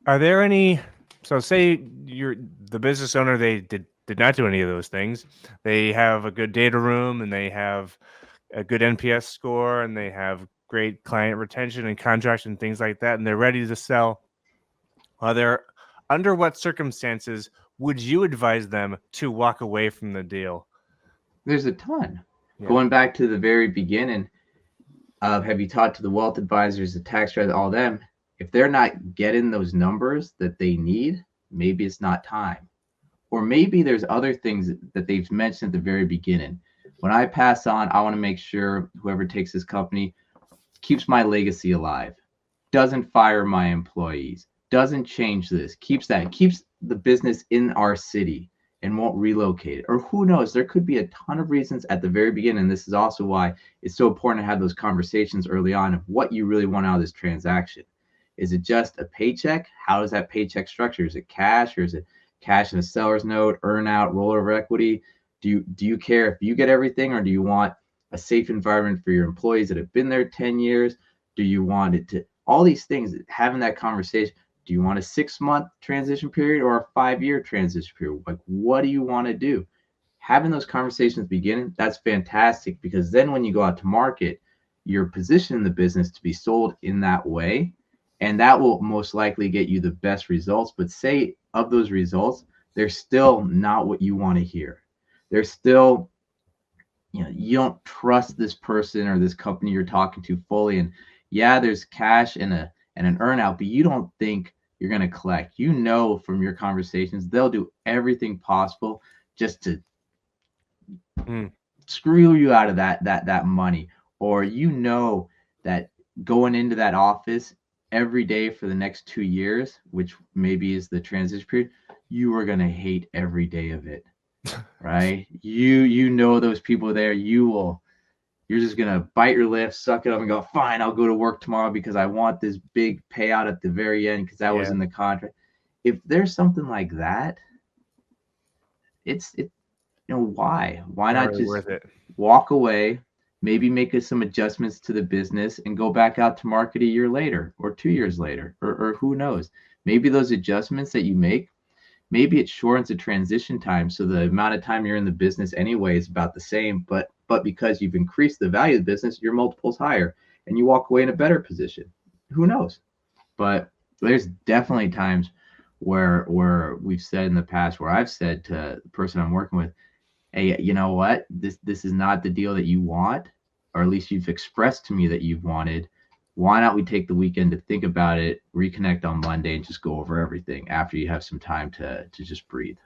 Are there any? So say you're the business owner. They did not do any of those things. They have a good data room and they have a good NPS score and they have great client retention and contracts and things like that, and they're ready to sell. Are there under what circumstances would you advise them to walk away from the deal? There's a ton. Yeah. Going back to the very beginning of have you talked to the wealth advisors, the tax advisors, all them? If they're not getting those numbers that they need, maybe it's not time. Or maybe there's other things that they've mentioned at the very beginning. When I pass on, I want to make sure whoever takes this company keeps my legacy alive, doesn't fire my employees, doesn't change this, keeps the business in our city and won't relocate it. Or who knows, there could be a ton of reasons at the very beginning. This is also why it's so important to have those conversations early on of what you really want out of this transaction. Is it just a paycheck? How is that paycheck structured? Is it cash, or is it cash in a seller's note, earn out, rollover equity? Do you care if you get everything, or do you want a safe environment for your employees that have been there 10 years? Do you want it to all these things, having that conversation? Do you want a 6 month transition period or a 5 year transition period? Like, what do you want to do? Having those conversations beginning, that's fantastic, because then when you go out to market, you're positioning the business to be sold in that way. And that will most likely get you the best results. But say of those results, they're still not what you want to hear. They're still, you don't trust this person or this company you're talking to fully. And yeah, there's cash and an earnout, but you don't think you're going to collect. From your conversations, they'll do everything possible just to Mm. screw you out of that money. Or that going into that office every day for the next 2 years, which maybe is the transition period, you are going to hate every day of it, right? You those people there, you're just gonna bite your lip, suck it up, and go, fine, I'll go to work tomorrow because I want this big payout at the very end because that was Yeah. in the contract. If there's something like that, it why Not not really just worth it. walk away, maybe make some adjustments to the business and go back out to market a year later or 2 years later, or who knows, maybe those adjustments that you make, maybe it shortens the transition time, so the amount of time you're in the business anyway is about the same, but because you've increased the value of the business, your multiple's higher and you walk away in a better position. Who knows? But there's definitely times where we've said in the past, where I've said to the person I'm working with, hey, you know what, this is not the deal that you want, or at least you've expressed to me that you've wanted. Why not we take the weekend to think about it, reconnect on Monday, and just go over everything after you have some time to just breathe.